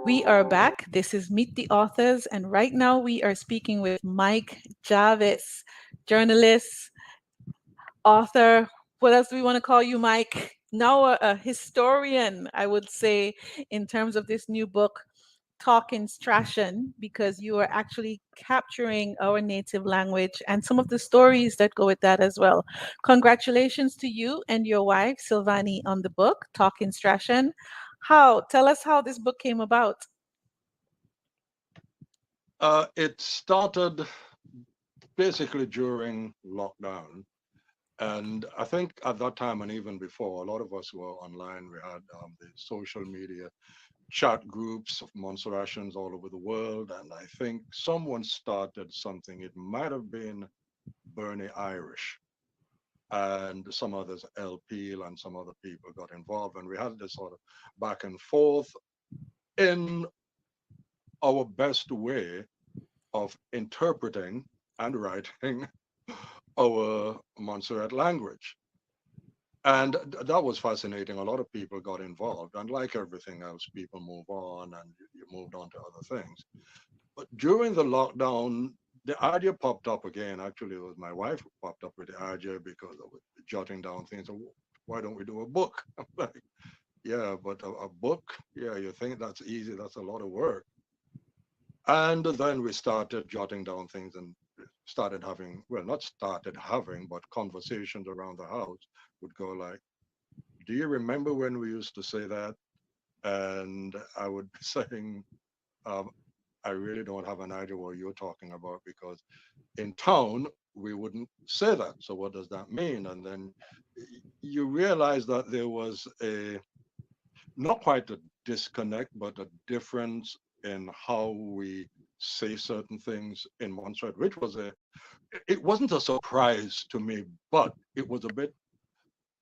We are back. This is Meet the Authors, and right now we are speaking with Mike Jarvis, journalist, author. What else do we want to call you, Mike? Now a historian, I would say, in terms of this new book, Talking Stratian, because you are actually capturing our native language and some of the stories that go with that as well. Congratulations to you and your wife, Sylvanie, on the book, Talking Stratian. Tell us how this book came about. It started basically during lockdown. And I think at that time and even before, a lot of us were online. We had the social media chat groups of Montserratians all over the world. And I think someone started something. It might have been Bernie Irish and some others, El Peel and some other people got involved. And we had this sort of back and forth in our best way of interpreting and writing our Montserrat language. And that was fascinating. A lot of people got involved. And like everything else, people move on and you moved on to other things. But during the lockdown, the idea popped up again. Actually, it was my wife who popped up with the idea because I was jotting down things. So why don't we do a book? I'm like, yeah, but a book, yeah, you think that's easy. That's a lot of work. And then we started jotting down things and started having, well, not started having, but conversations around the house would go like, do you remember when we used to say that? And I would be saying, um, I really don't have an idea what you're talking about because in town, we wouldn't say that. So what does that mean? And then you realize that there was not quite a disconnect, but a difference in how we say certain things in Montserrat, which was it wasn't a surprise to me, but it was a bit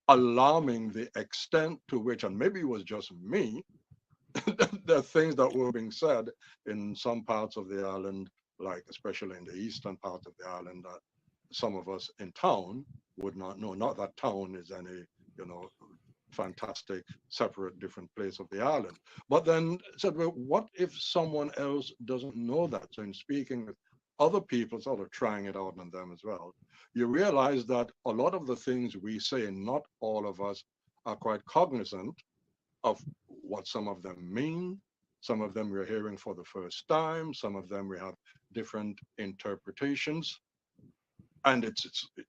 alarming the extent to which, and maybe it was just me, the things that were being said in some parts of the island, like especially in the eastern part of the island, that some of us in town would not know. Not that town is any, you know, fantastic, separate, different place of the island. But then said, well, what if someone else doesn't know that? So in speaking with other people, sort of trying it out on them as well, you realize that a lot of the things we say, not all of us are quite cognizant of what some of them mean. Some of them we're hearing for the first time. Some of them we have different interpretations. And it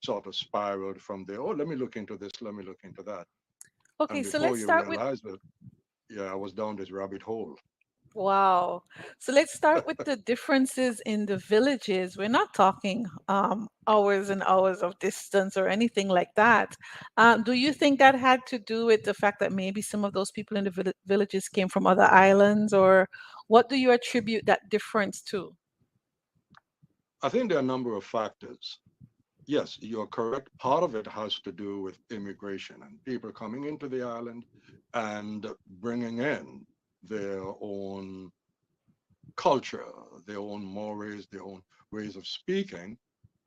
sort of spiraled from there. Oh, let me look into this. Let me look into that. Okay, And so before let's you start with realize it, yeah, I was down this rabbit hole. wow. So let's start with the differences in the villages. We're not talking hours and hours of distance or anything like that. Do you think that had to do with the fact that maybe some of those people in the villages came from other islands, or what do you attribute that difference to? I think there are a number of factors. Yes, you're correct. Part of it has to do with immigration and people coming into the island and bringing in their own culture, their own mores, their own ways of speaking.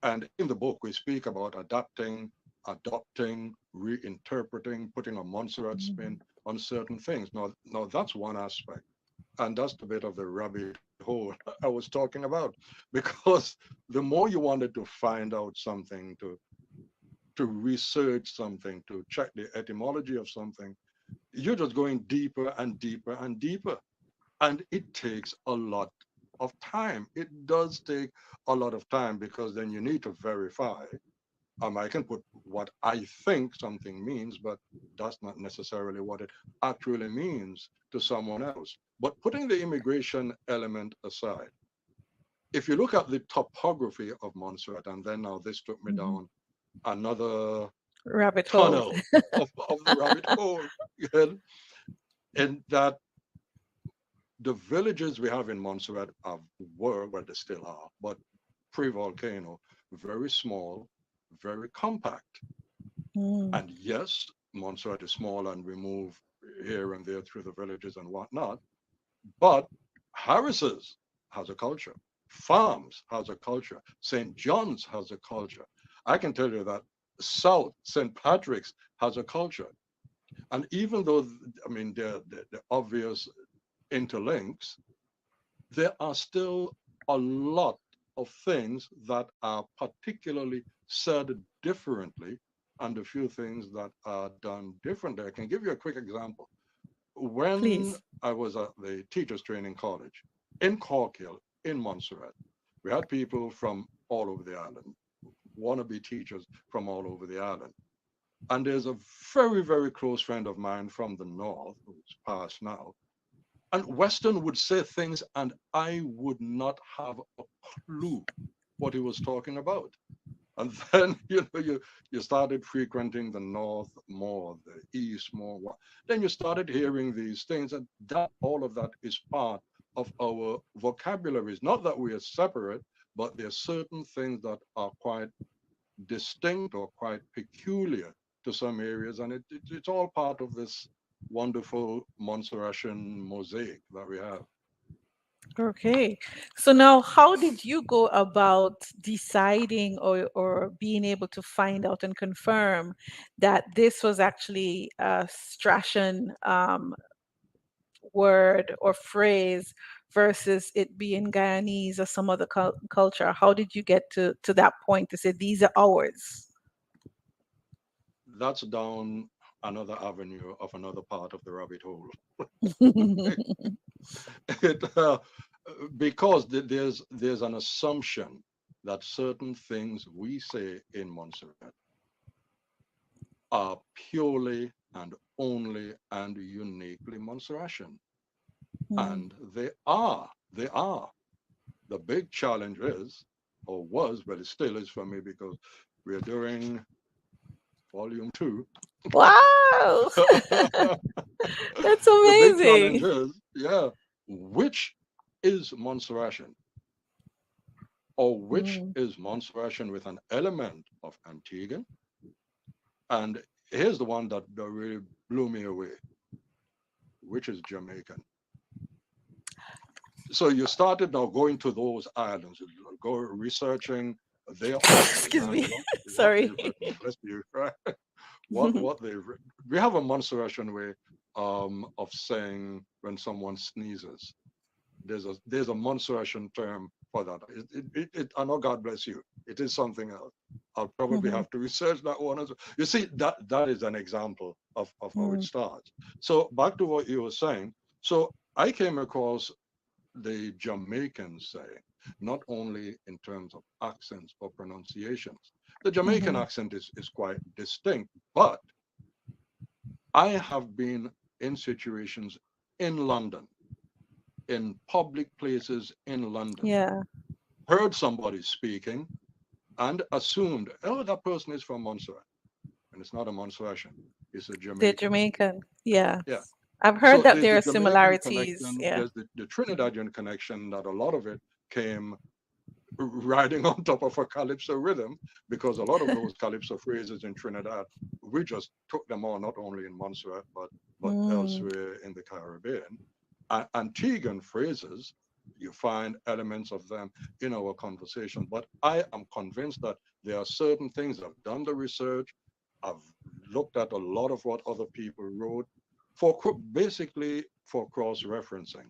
And in the book, we speak about adapting, adopting, reinterpreting, putting a Montserrat spin Mhm. on certain things. Now that's one aspect. And that's the bit of the rabbit hole I was talking about. Because the more you wanted to find out something, to research something, to check the etymology of something, you're just going deeper and deeper and deeper. And it takes a lot of time. It does take a lot of time because then you need to verify. I can put what I think something means, but that's not necessarily what it actually means to someone else. But putting the immigration element aside, if you look at the topography of Montserrat, and then now this took me Mhm. down another Rabbit holes. tunnel of the rabbit hole, and that the villages we have in Montserrat were, well, they still are, but pre-volcano, very small, very compact. Mm. And yes, Montserrat is small and we move here and there through the villages and whatnot, but Harris's has a culture. Farms has a culture. St. John's has a culture. I can tell you that South St. Patrick's has a culture. And even though, I mean, the obvious interlinks, there are still a lot of things that are particularly said differently and a few things that are done differently. I can give you a quick example. When Please. I was at the Teachers Training College in Corkill, in Montserrat, we had people from all over the island, wannabe teachers from all over the island. And there's a very, very close friend of mine from the north, who's passed now. And Weston would say things, and I would not have a clue what he was talking about. And then, you started frequenting the north more, the east more. Then you started hearing these things, and that all of that is part of our vocabularies. Not that we are separate, but there are certain things that are quite distinct or quite peculiar to some areas, and it's all part of this wonderful Montserratian mosaic that we have. Okay. So now, how did you go about deciding or being able to find out and confirm that this was actually a Stratian word or phrase versus it being Guyanese or some other culture? How did you get to that point to say these are ours? That's down another avenue of another part of the rabbit hole. it, because there's an assumption that certain things we say in Montserrat are purely and only and uniquely Montserratian. Mm. And they are. They are. The big challenge is, or was, but it still is for me because we're doing volume 2. Wow, that's The big challenge amazing. is, yeah, which is Montserratian, or which Mm. is Montserratian with an element of Antiguan? And here's the one that really blew me away, which is Jamaican. So you started now going to those islands, you go researching their authors Excuse and me. what Sorry. they've written. Bless you, right? What they've written. We have a Montserratian way of saying when someone sneezes. There's a Montserratian term for that. I know, God bless you. It is something else. I'll probably Mhm. have to research that one as well. You see, that is an example of how it Mm. starts. So back to what you were saying. So I came across the Jamaicans saying, not only in terms of accents or pronunciations. The Jamaican Mhm. accent is quite distinct, but I have been in situations in London, in public places in London, Yeah, heard somebody speaking and assumed, oh, that person is from Montserrat. And it's not a Montserratian, it's a they're Jamaican. Jamaican. Yes. Yeah. I've heard So that there's there the are Jamaican similarities. connection, Yeah. there's the Trinidadian connection, that a lot of it came riding on top of a calypso rhythm, because a lot of those calypso phrases in Trinidad, we just took them on not only in Montserrat but Mm. elsewhere in the Caribbean. Antiguan phrases, you find elements of them in our conversation. But I am convinced that there are certain things. I've done the research. I've looked at a lot of what other people wrote for basically for cross-referencing.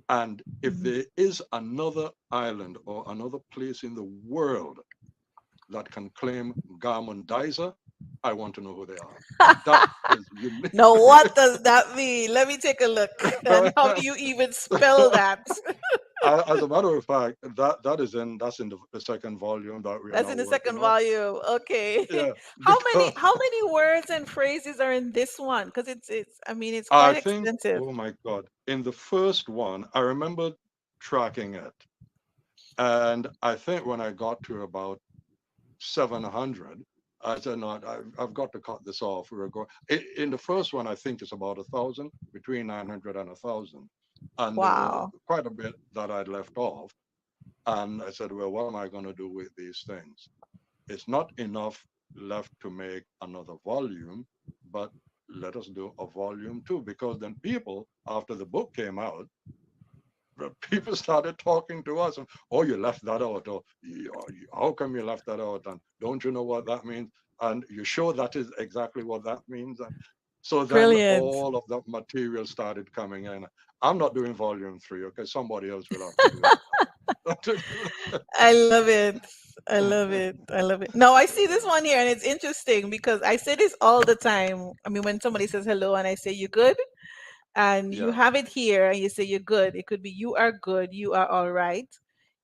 And if Mhm. there is another island or another place in the world that can claim Garmondizer, I want to know who they are. That is unique. Now, what does that mean? Let me take a look. And how do you even spell that? As a matter of fact, that's in the second volume that we are That's now in the working second on. volume. Okay. Yeah, How many because how many words and phrases are in this one? Because it's I mean it's I quite think, extensive. oh my God, in the first one, I remember tracking it. And I think when I got to about 700, I said, no, I've got to cut this off. We were going in the first one. I think it's about 1,000, between 900 and 1,000, and there was Wow. quite a bit that I'd left off. And I said, well, what am I going to do with these things? It's not enough left to make another volume, but let us do a volume 2, because then people, after the book came out, people started talking to us, and, oh, you left that out, or how come you left that out, and don't you know what that means, and you sure that is exactly what that means. And So then Brilliant. all of that material started coming in. I'm not doing volume 3, okay? Somebody else will have to do that. I love it. I love it. I love it. No, I see this one here, and it's interesting because I say this all the time. I mean, when somebody says hello and I say, "You good?" and you Yeah, have it here and you say, "You're good." It could be, "You are good. You are all right."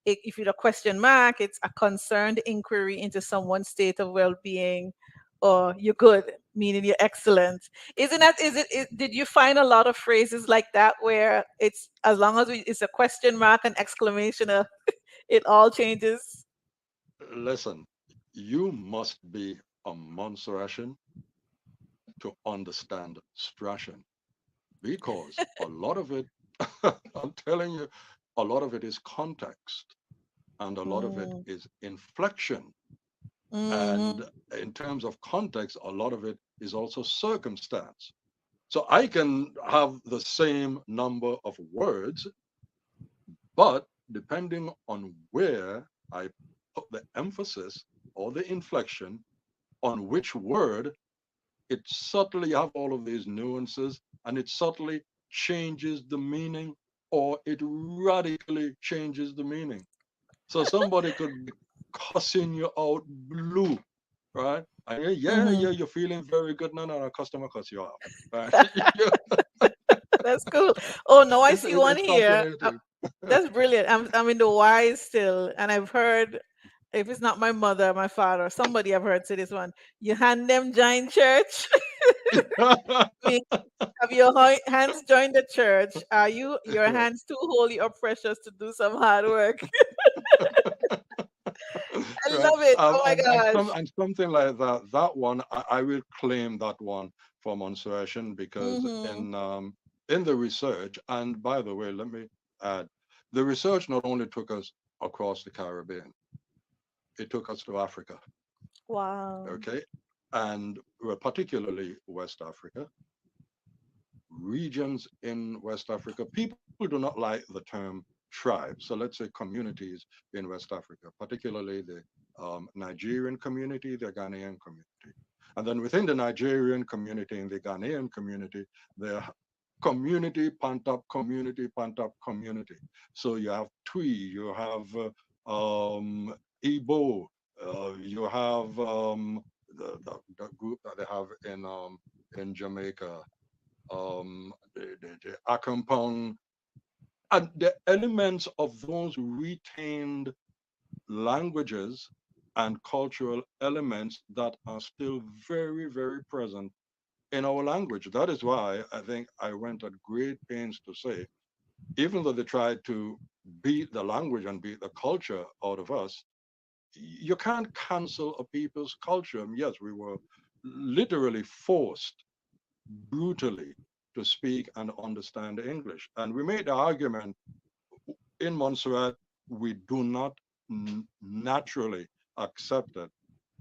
If you're a question mark, it's a concerned inquiry into someone's state of well-being, or "You're good," meaning you're excellent. Isn't that, did you find a lot of phrases like that where it's, as long as it's a question mark, an exclamation, it all changes? listen, you must be a Montserratian to understand Stratian because a lot of it, I'm telling you, a lot of it is context and a lot of it Mm, is inflection. And mhm, in terms of context, a lot of it is also circumstance. So I can have the same number of words, but depending on where I put the emphasis or the inflection on which word, it subtly have all of these nuances and it subtly changes the meaning or it radically changes the meaning. So somebody could be cussing you out blue, right? And mhm. you're feeling very good. No, no, no, customer cuss you off, right? That's cool. Oh no, I see one It's here. fascinating. That's brilliant. I'm in the Y still, and I've heard, if it's not my mother, my father, somebody I've heard say this one. You hand them giant church. Mean, have your hands joined the church? Are your hands too holy or precious to do some hard work? I Right. love it. Oh my gosh. And something like that. That one, I will claim that one for Montserratian because Mm-hmm. in the research, and by the way, let me add, the research not only took us across the Caribbean, it took us to Africa, Wow. okay, and particularly West Africa, regions in West Africa. People do not like the term tribe. So let's say communities in West Africa, particularly the Nigerian community, the Ghanaian community. And then within the Nigerian community and the Ghanaian community, there are community, community. So you have Twi, you have Igbo, you have the group that they have in Jamaica, the Akampong, and the elements of those retained languages and cultural elements that are still very, very present in our language. That is why I think I went at great pains to say, even though they tried to beat the language and beat the culture out of us, you can't cancel a people's culture. And yes, we were literally forced brutally to speak and understand English. And we made the argument in Montserrat, we do not naturally accept it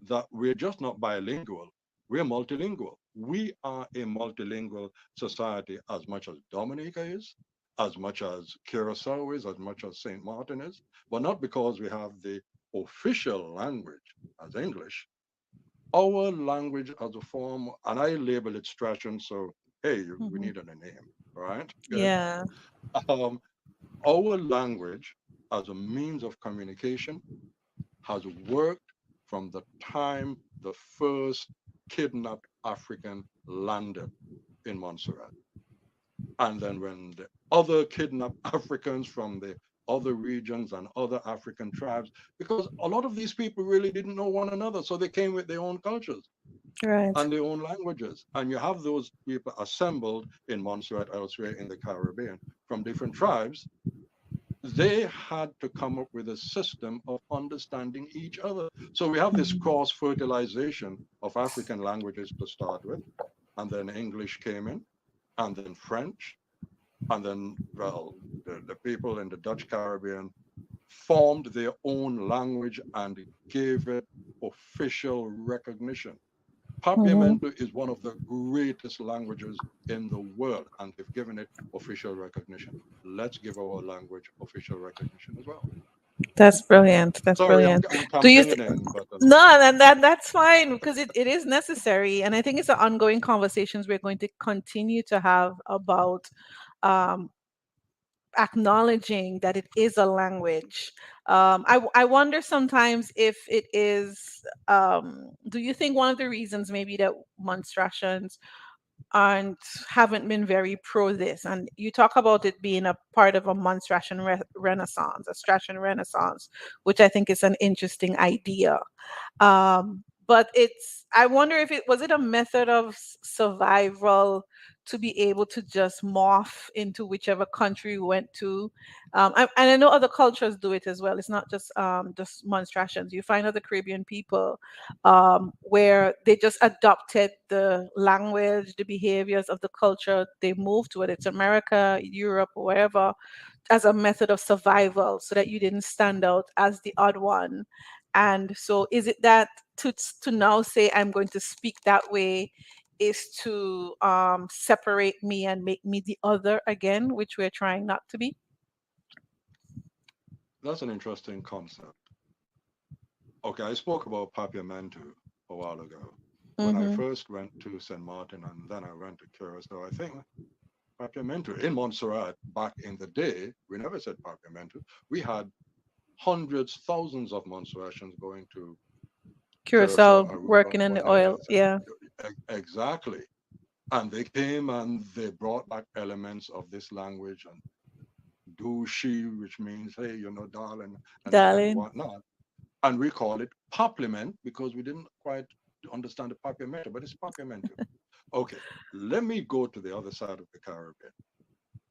that we're just not bilingual, we're multilingual. We are a multilingual society as much as Dominica is, as much as Curacao is, as much as St. Martin is, but not because we have the official language as English. Our language as a form, and I label it Stratian, so hey, we Hmm. needed a name, right? Good. Yeah. Um, our language as a means of communication has worked from the time the first kidnapped African landed in Montserrat. And then when the other kidnapped Africans from the other regions and other African tribes, because a lot of these people really didn't know one another. So they came with their own cultures Right. and their own languages. And you have those people assembled in Montserrat, elsewhere in the Caribbean, from different tribes. They had to come up with a system of understanding each other. So we have this Mhm. cross fertilization of African languages to start with, and then English came in, and then French, and then, well, the people in the Dutch Caribbean formed their own language and gave it official recognition. Mhm. Papiamento is one of the greatest languages in the world, and they've given it official recognition. Let's give our language official recognition as well. That's brilliant. That's Sorry, brilliant. I'm Do you campaigning, but No, and that's fine because it is necessary. And I think it's the ongoing conversations we're going to continue to have about um, acknowledging that it is a language. I wonder sometimes if it is, do you think one of the reasons maybe that Monstratians and haven't been very pro this. And you talk about it being a part of a Montserratian Renaissance, a Stratian Renaissance, which I think is an interesting idea. But I wonder if it was it a method of survival to be able to just morph into whichever country we went to. And I know other cultures do it as well. It's not just Monstratians. You find other Caribbean people where they just adopted the language, the behaviors of the culture they moved to, whether it's America, Europe, or wherever, as a method of survival so that you didn't stand out as the odd one. And so is it that to now say I'm going to speak that way is to separate me and make me the other again, which we're trying not to be? that's an interesting concept. Okay, I spoke about Papiamentu a while ago. When I Mm-hmm. first went to St. Martin and then I went to Curacao, I think Papiamentu in Montserrat back in the day, we never said Papiamentu. We had hundreds, thousands of Montserratians going to Curacao, Curacao Aruba, working in Port the oil. Elizabeth. Yeah. Exactly. And they came and they brought back elements of this language and do she, which means, hey, darling, and Darling. whatnot. And we call it Parliament because we didn't quite understand the Papiamento, but it's Papiamento. Okay, let me go to the other side of the Caribbean.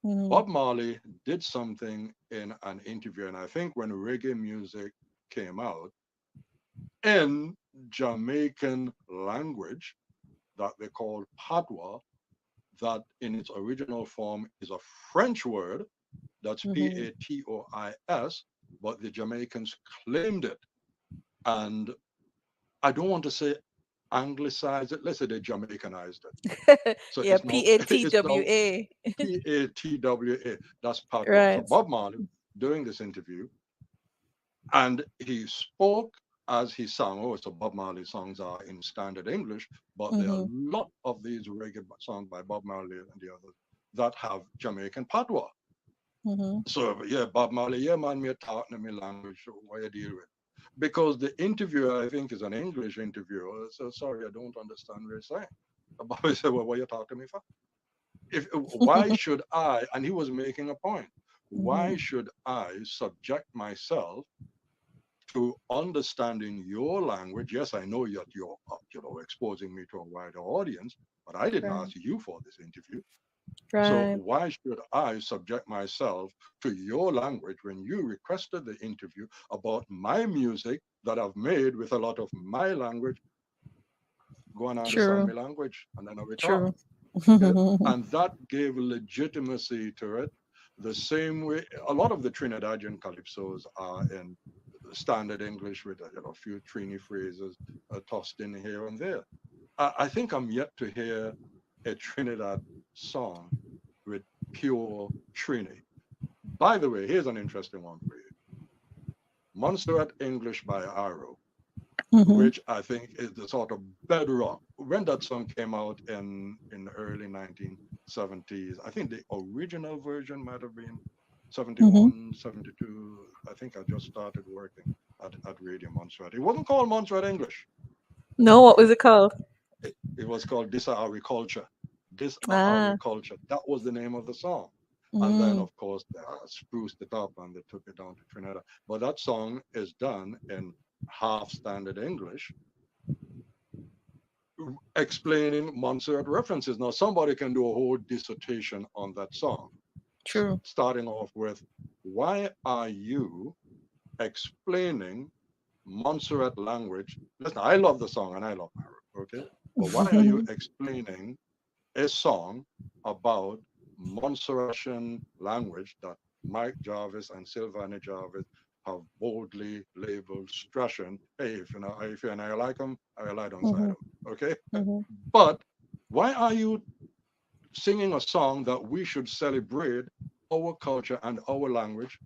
Mm-hmm. Bob Marley did something in an interview, and I think when reggae music came out in Jamaican language that they call Patois, that in its original form is a French word, that's Mm-hmm. Patois, but the Jamaicans claimed it. And I don't want to say anglicized it. Let's say they Jamaicanized it. So Yeah, it's now it's now PATWA. Patwa. That's patois. So Right. Bob Marley doing this interview, and he spoke as he sang. Oh, so Bob Marley songs are in standard English, but there are a Mm-hmm. lot of these reggae songs by Bob Marley and the others that have Jamaican patois. Mm-hmm. So yeah, Bob Marley, yeah man, me talking in my language. So what you deal with? Because the interviewer, I think, is an English interviewer. So sorry, I don't understand what you're saying. Bobby said, well, what are you talking to me for? If why should I? And he was making a point. Why Mm-hmm. should I subject myself to understanding your language? Yes, I know you're exposing me to a wider audience, but I didn't Right. ask you for this interview. So Right. why should I subject myself to your language when you requested the interview about my music that I've made with a lot of my language? Go and understand True. my language, and then we talk. True. Okay? And that gave legitimacy to it. The same way, a lot of the Trinidadian calypsos are in standard English with a few Trini phrases tossed in here and there. I think I'm yet to hear a Trinidad song with pure Trini. By the way, here's an interesting one for you. Montserrat English by Arrow, Mm-hmm. which I think is the sort of bedrock. When that song came out in the early 1970s, I think the original version might have been Mm-hmm. 71, 72. I think I just started working at Radio Montserrat. It wasn't called Montserrat English. No, what Okay. was it called? It was called This Are Our Culture. This Are Our Ah. Culture. That was the name of the song. And then, Mm. of course, they spruced it up and they took it down to Trinidad. But that song is done in half standard English, explaining Montserrat references. Now, somebody can do a whole dissertation on that song, True. starting off with, why are you explaining Montserrat language? Listen, I love the song and I love Arab, okay? But why are you explaining a song about Montserratian language that Mike Jarvis and Sylvania Jarvis have boldly labeled Stratian? Hey, if you and I like them, I like on side Mm-hmm. them. Okay? Mm-hmm. But why are you singing a song that we should celebrate our culture and our language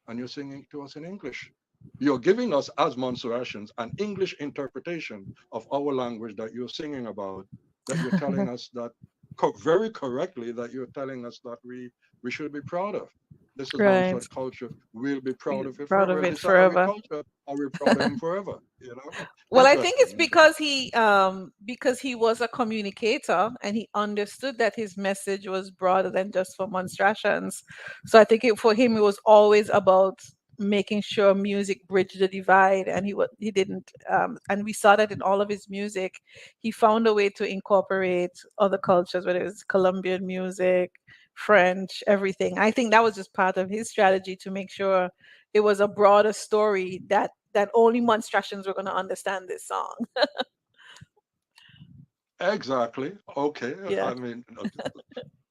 and you're singing to us in English. You're giving us, as Montserratians, an English interpretation of our language that you're singing about, that you're telling us that very correctly, that you're telling us that we should be proud of. This is Right. Montserrat culture. We'll be proud Be of it proud forever. of Well, it this is our forever. culture, and we're proud of him forever. Well, I think it's Interesting. because he was a communicator and he understood that his message was broader than just for Monstratians. So I think for him it was always about making sure music bridged the divide, and he didn't, and we saw that in all of his music. He found a way to incorporate other cultures, whether it was Colombian music, French, everything. I think that was just part of his strategy to make sure it was a broader story that only Monstratians were going to understand this song. Exactly. Okay. Yeah. I mean,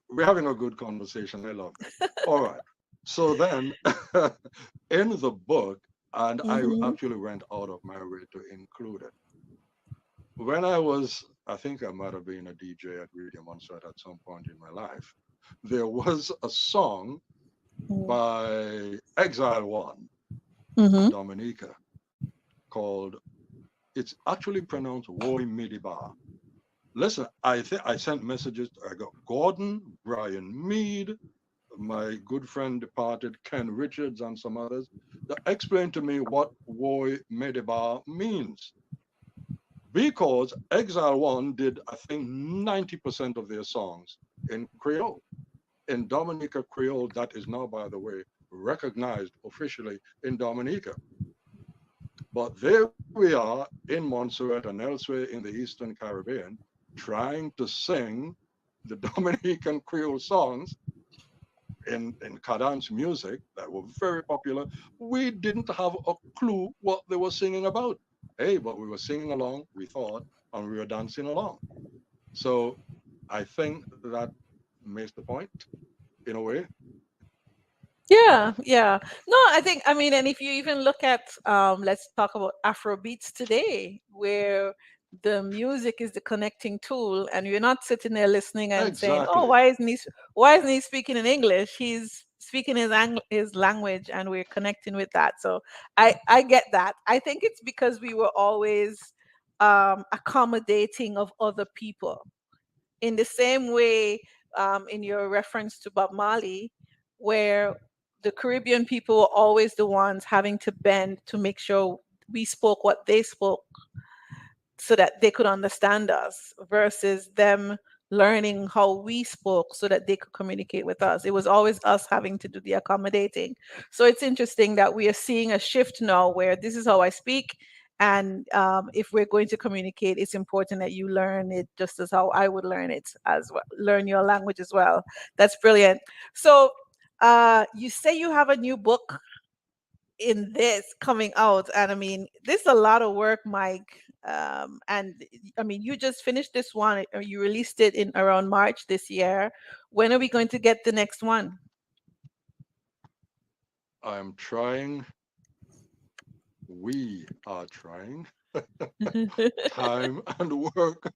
we're having a good conversation. I love that. All right. So then, in the book, and I Hmm. actually went out of my way to include it. When I was, I think I might have been a DJ at Radio Montserrat at some point in my life, there was a song by Exile One of Hmm. Dominica called, it's actually pronounced Woy Midiba. Listen, I sent messages. I got Gordon, Brian Mead, my good friend departed Ken Richards, and some others that explained to me what Woy Mediba means. Because Exile One did, I think, 90% of their songs in Creole, in Dominica Creole, that is now, by the way, recognized officially in Dominica. But there we are in Montserrat and elsewhere in the Eastern Caribbean trying to sing the Dominican Creole songs in cadence music that were very popular. We didn't have a clue what they were singing about. Hey, but we were singing along, we thought, and we were dancing along. So I think that makes the point in a way. Yeah, yeah. No, I mean, and if you even look at, let's talk about Afro beats today, where the music is the connecting tool, and you're not sitting there listening and saying, "Oh, Exactly. why isn't he speaking in English? He's speaking his language, and we're connecting with that." So I get that. I think it's because we were always accommodating of other people in the same way, in your reference to Bob Marley, where the Caribbean people were always the ones having to bend to make sure we spoke what they spoke so that they could understand us versus them learning how we spoke so that they could communicate with us. It was always us having to do the accommodating. So it's interesting that we are seeing a shift now where this is how I speak. And if we're going to communicate, it's important that you learn it just as how I would learn it as well, learn your language as well. That's brilliant. So you say you have a new book in this coming out, and I mean this is a lot of work, Mike. And I mean you just finished this one, or you released it in around March this year. When are we going to get the next one? I'm trying, we are trying, time and work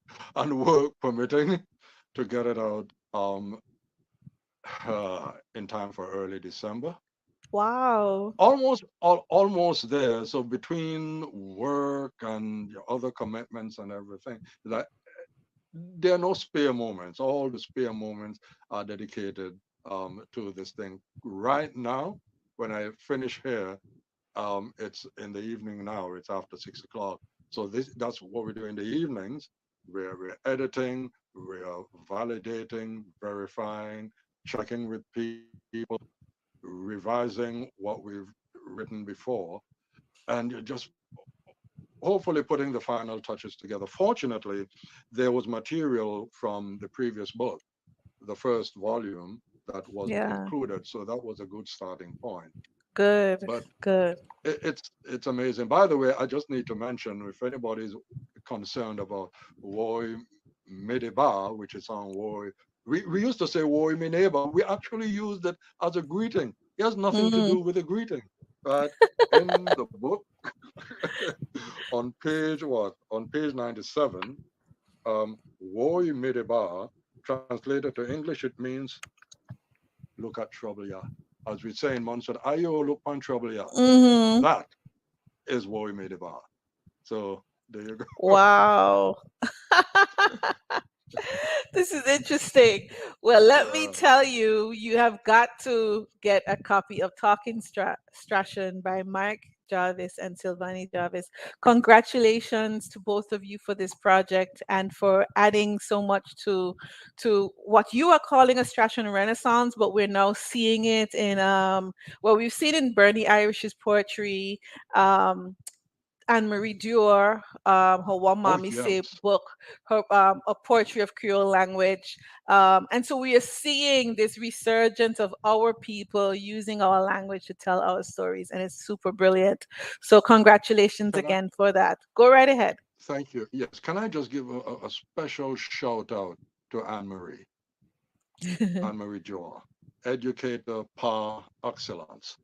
permitting, to get it out in time for early December. Wow. Almost there. So between work and your other commitments and everything, that there are no spare moments. All the spare moments are dedicated to this thing. Right now, when I finish here, it's in the evening now. It's after 6 o'clock. So that's what we do in the evenings. We're editing, we're validating, verifying, checking with people, revising what we've written before, and you're just hopefully putting the final touches together. Fortunately, there was material from the previous book, the first volume, that wasn't Yeah. included, so that was a good starting point. Good. But Good. it's amazing. By the way, I just need to mention, if anybody's concerned about Woy Mediba, which is on Woy, we used to say Woy me neighbor. We actually used it as a greeting. It has nothing to Mm. do with a greeting. But in the book, on page what? On page 97, Woy Mediba, translated to English, it means look at trouble, yeah. as we say in Montserrat, ayo look on trouble ya. Mm-hmm. That is what we made about. So there you go. Wow. This is interesting. Well, let me Yeah. tell you, you have got to get a copy of Talking Stratian by Mike Jarvis and Sylvania Jarvis. Congratulations to both of you for this project and for adding so much to what you are calling a Stratian Renaissance, but we're now seeing it in well, we've seen in Bernie Irish's poetry, um, Anne Marie Dior, her One Oh Mommy Say yes. book, her A Poetry of Creole Language. And so we are seeing this resurgence of our people using our language to tell our stories, and it's super brilliant. So congratulations Can I again for that. Go right ahead. thank you? Yes. Can I just give a special shout out to Anne Marie Joa, educator par excellence.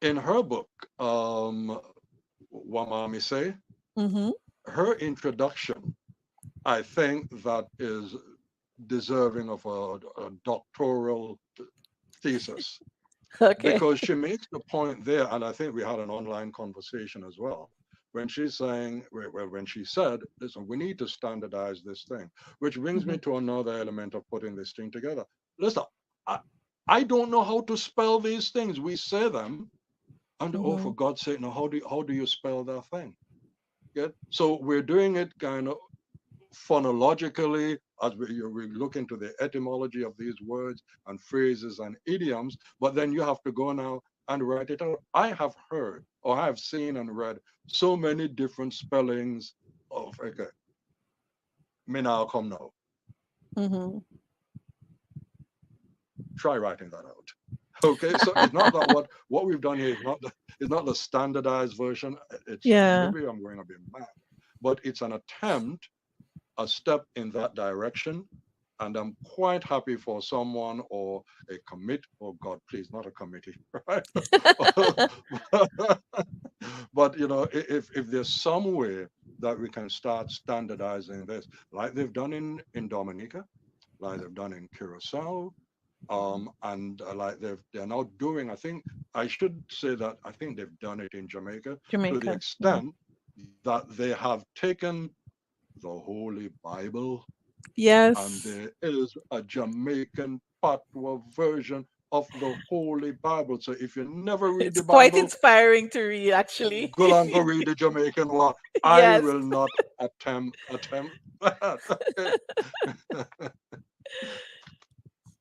In her book, What Mommy Say, Hmm. her introduction, I think that is deserving of a doctoral thesis Okay. because she makes the point there, and I think we had an online conversation as well, when she's saying, well, when she said, listen, we need to standardize this thing, which brings Hmm. me to another element of putting this thing together. Listen, I, I don't know how to spell these things. We say them, and oh, Hmm. for God's sake, now how do you spell that thing? Yeah. So we're doing it kind of phonologically, as we look into the etymology of these words and phrases and idioms, but then you have to go now and write it out. I have heard or I have seen and read so many different spellings of, okay, me now come now. Hmm. Try writing that out. Okay, so it's not that what we've done here is not the standardized version. It's Yeah. maybe I'm going a bit mad, but it's an attempt, a step in that direction. And I'm quite happy for someone or a commit, oh God, please, not a committee, right? But if there's some way that we can start standardizing this, like they've done in Dominica, like they've done in Curacao, and like they're now doing. I think I should say that I think they've done it in Jamaica to the Jamaica. Hmm. extent that they have taken the Holy Bible, and Yes. there is a Jamaican patois version of the Holy Bible. So if you never read It's the quite Bible, inspiring to read, actually. go and go read the Jamaican one. I Yes. will not attempt that. Okay.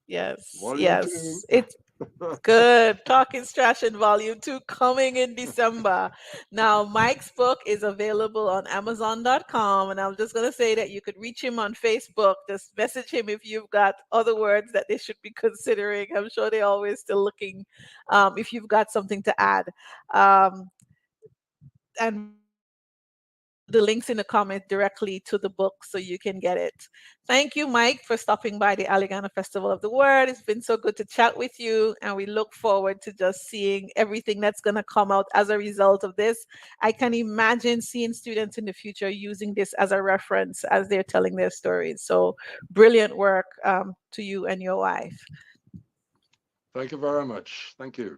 Yes. Volume two. Yes. It's good. Talking Strashin Volume 2 coming in December. Now, Mike's book is available on Amazon.com. And I'm just going to say that you could reach him on Facebook. Just message him if you've got other words that they should be considering. I'm sure they're always still looking if you've got something to add. And the links in the comment directly to the book so you can get it. Thank you, Mike, for stopping by the Alliouagana Festival of the Word. It's been so good to chat with you, and we look forward to just seeing everything that's going to come out as a result of this. I can imagine seeing students in the future using this as a reference as they're telling their stories. So, brilliant work to you and your wife. Thank you very much. Thank you.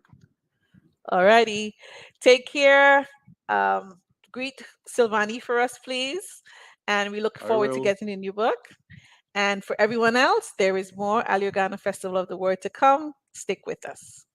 Alrighty. Take care. Um, Greet Silvani for us, please. And we look I forward to will. getting a new book. And for everyone else, there is more Alliouagana Festival of the Word to come. Stick with us.